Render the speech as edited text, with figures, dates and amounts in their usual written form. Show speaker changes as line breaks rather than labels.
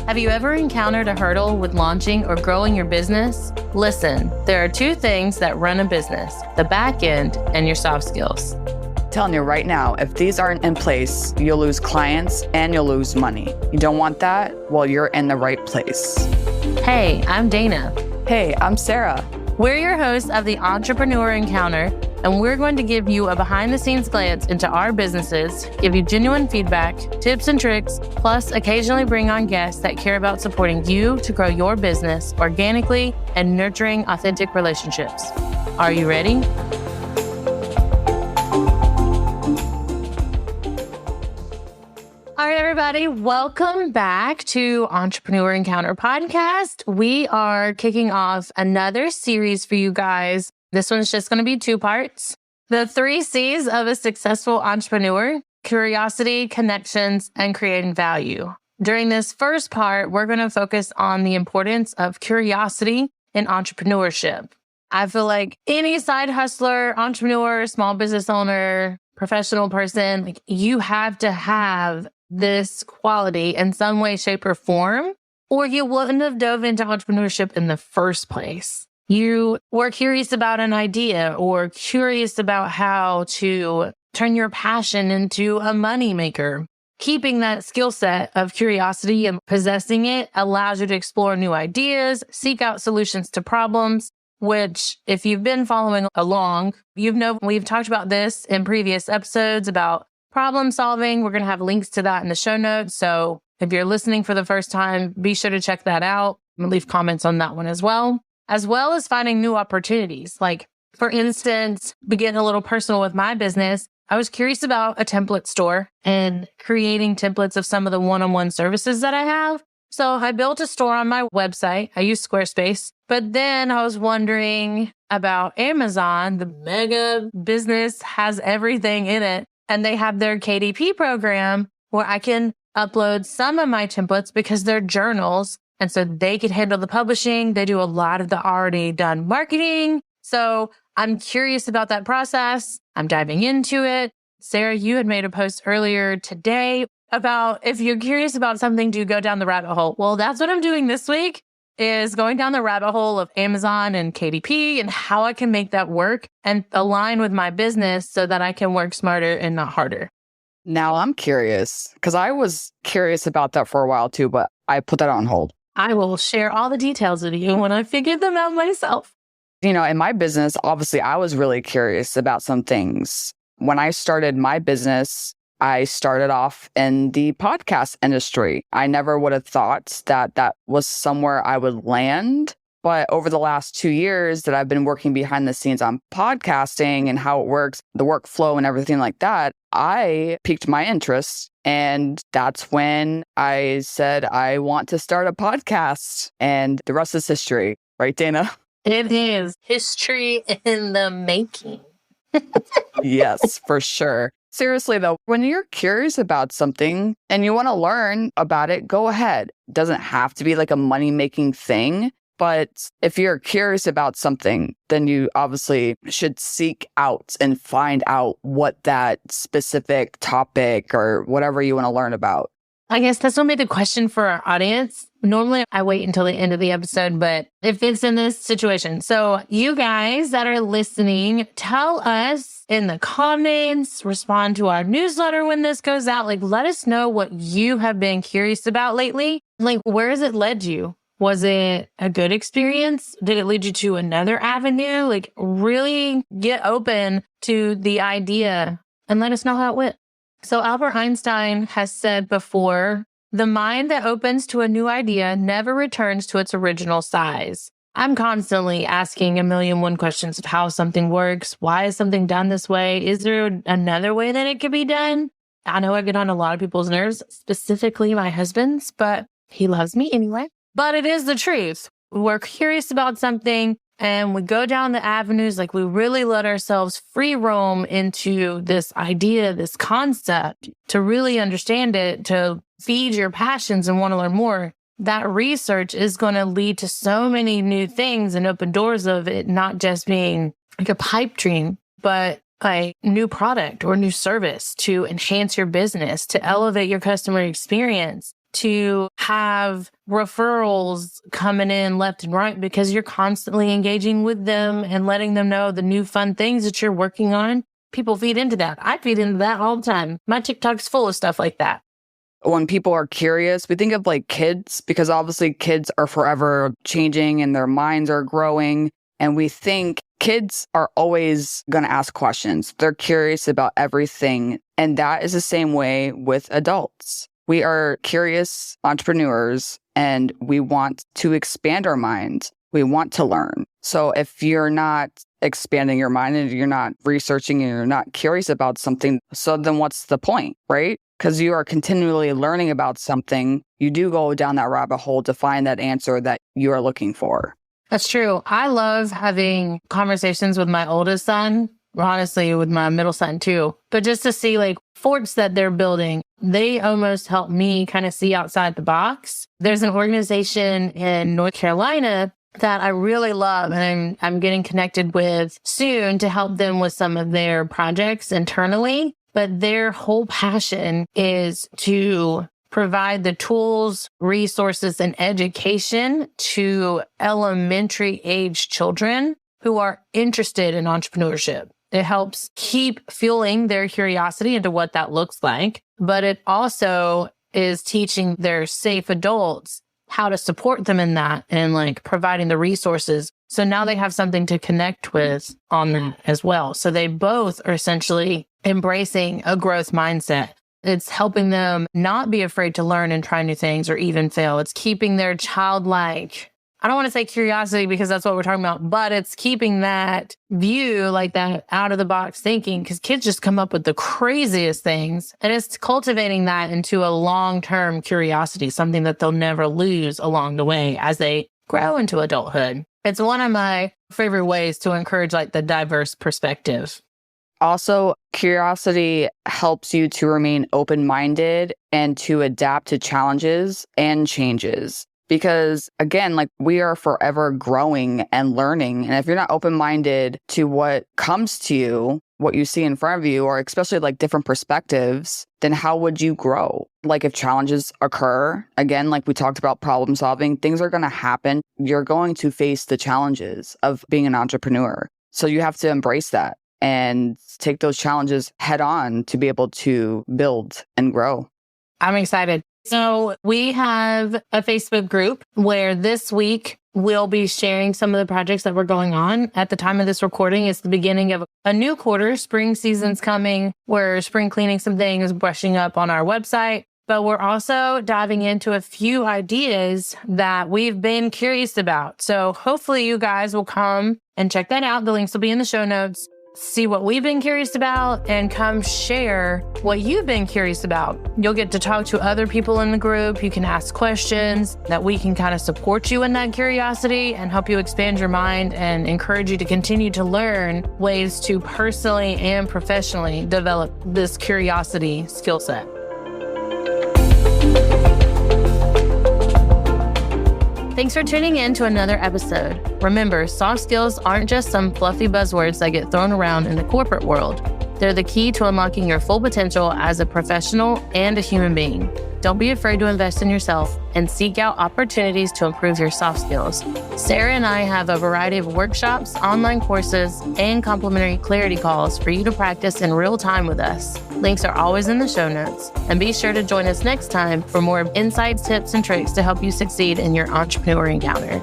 Have you ever encountered a hurdle with launching or growing your business? Listen, there are two things that run a business, the back end and your soft skills.
Telling you right now, if these aren't in place, you'll lose clients and you'll lose money. You don't want that? Well, you're in the right place.
Hey, I'm Dana.
Hey, I'm Sara.
We're your hosts of the Entrepreneur Encounter, and we're going to give you a behind-the-scenes glance into our businesses, give you genuine feedback, tips and tricks, plus occasionally bring on guests that care about supporting you to grow your business organically and nurturing authentic relationships. Are you ready? All right, everybody, welcome back to Entrepreneur Encounter Podcast. We are kicking off another series for you guys. This one's just going to be 2 parts. The 3 C's of a successful entrepreneur: curiosity, connections, and creating value. During this first part, we're going to focus on the importance of curiosity in entrepreneurship. I feel like any side hustler, entrepreneur, small business owner, professional person, you have to have this quality in some way, shape, or form, or you wouldn't have dove into entrepreneurship in the first place. You were curious about an idea or curious about how to turn your passion into a moneymaker. Keeping that skill set of curiosity and possessing it allows you to explore new ideas, seek out solutions to problems, which if you've been following along, we've talked about this in previous episodes about problem solving. We're going to have links to that in the show notes. So if you're listening for the first time, be sure to check that out and leave comments on that one as well as finding new opportunities. Like, for instance, begin a little personal with my business. I was curious about a template store and creating templates of some of the one-on-one services that I have. So I built a store on my website. I use Squarespace, but then I was wondering about Amazon. The mega business has everything in it. And they have their KDP program where I can upload some of my templates because they're journals. And so they can handle the publishing. They do a lot of the already done marketing. So I'm curious about that process. I'm diving into it. Sara, you had made a post earlier today about if you're curious about something, do go down the rabbit hole. Well, that's what I'm doing this week, is going down the rabbit hole of Amazon and KDP and how I can make that work and align with my business so that I can work smarter and not harder.
Now I'm curious, because I was curious about that for a while too, but I put that on hold.
I will share all the details with you when I figure them out myself.
You know, in my business, obviously, I was really curious about some things. When I started my business, I started off in the podcast industry. I never would have thought that that was somewhere I would land. But over the last 2 years that I've been working behind the scenes on podcasting and how it works, the workflow and everything like that, I piqued my interest. And that's when I said, I want to start a podcast. And the rest is history. Right, Dana?
It is history in the making.
Yes, for sure. Seriously, though, when you're curious about something and you want to learn about it, go ahead. It doesn't have to be like a money-making thing. But if you're curious about something, then you obviously should seek out and find out what that specific topic or whatever you want to learn about.
I guess that's going to be the question for our audience. Normally, I wait until the end of the episode, but if it's in this situation. So you guys that are listening, tell us in the comments, respond to our newsletter when this goes out. Like, let us know what you have been curious about lately. Like, where has it led you? Was it a good experience? Did it lead you to another avenue? Like, really get open to the idea and let us know how it went. So Albert Einstein has said before, the mind that opens to a new idea never returns to its original size. I'm constantly asking 1,000,001 questions of how something works. Why is something done this way? Is there another way that it could be done? I know I get on a lot of people's nerves, specifically my husband's, but he loves me anyway. But it is the truth. We're curious about something and we go down the avenues, like we really let ourselves free roam into this idea, this concept, to really understand it, to feed your passions and want to learn more. That research is going to lead to so many new things and open doors of it not just being like a pipe dream, but a new product or new service to enhance your business, to elevate your customer experience, to have referrals coming in left and right because you're constantly engaging with them and letting them know the new fun things that you're working on. People feed into that. I feed into that all the time. My TikTok's full of stuff like that.
When people are curious, we think of like kids, because obviously kids are forever changing and their minds are growing. And we think kids are always going to ask questions. They're curious about everything. And that is the same way with adults. We are curious entrepreneurs and we want to expand our minds. We want to learn. So if you're not expanding your mind and you're not researching and you're not curious about something, so then what's the point, right? Because you are continually learning about something, you do go down that rabbit hole to find that answer that you are looking for.
That's true. I love having conversations with my oldest son, honestly, with my middle son too. But just to see like forts that they're building, they almost help me kind of see outside the box. There's an organization in North Carolina that I really love and I'm getting connected with soon to help them with some of their projects internally. But their whole passion is to provide the tools, resources, and education to elementary age children who are interested in entrepreneurship. It helps keep fueling their curiosity into what that looks like, but it also is teaching their safe adults how to support them in that and like providing the resources. So now they have something to connect with on that as well. So they both are essentially embracing a growth mindset. It's helping them not be afraid to learn and try new things or even fail. It's keeping their childlike, I don't want to say curiosity because that's what we're talking about, but it's keeping that view, like that out of the box thinking, because kids just come up with the craziest things. And it's cultivating that into a long-term curiosity, something that they'll never lose along the way as they grow into adulthood. It's one of my favorite ways to encourage like the diverse perspective.
Also, curiosity helps you to remain open-minded and to adapt to challenges and changes. Because again, like we are forever growing and learning. And if you're not open-minded to what comes to you, what you see in front of you, or especially like different perspectives, then how would you grow? Like if challenges occur, again, like we talked about problem solving, things are going to happen. You're going to face the challenges of being an entrepreneur. So you have to embrace that and take those challenges head on to be able to build and grow.
I'm excited. So we have a Facebook group where this week we'll be sharing some of the projects that were going on. At the time of this recording, it's the beginning of a new quarter. Spring season's coming. We're spring cleaning some things, brushing up on our website. But we're also diving into a few ideas that we've been curious about. So hopefully you guys will come and check that out. The links will be in the show notes. See what we've been curious about and come share what you've been curious about. You'll get to talk to other people in the group. You can ask questions that we can kind of support you in that curiosity and help you expand your mind and encourage you to continue to learn ways to personally and professionally develop this curiosity skill set. Thanks for tuning in to another episode. Remember, soft skills aren't just some fluffy buzzwords that get thrown around in the corporate world. They're the key to unlocking your full potential as a professional and a human being. Don't be afraid to invest in yourself and seek out opportunities to improve your soft skills. Sara and I have a variety of workshops, online courses, and complimentary clarity calls for you to practice in real time with us. Links are always in the show notes. And be sure to join us next time for more insights, tips, and tricks to help you succeed in your entrepreneur encounter.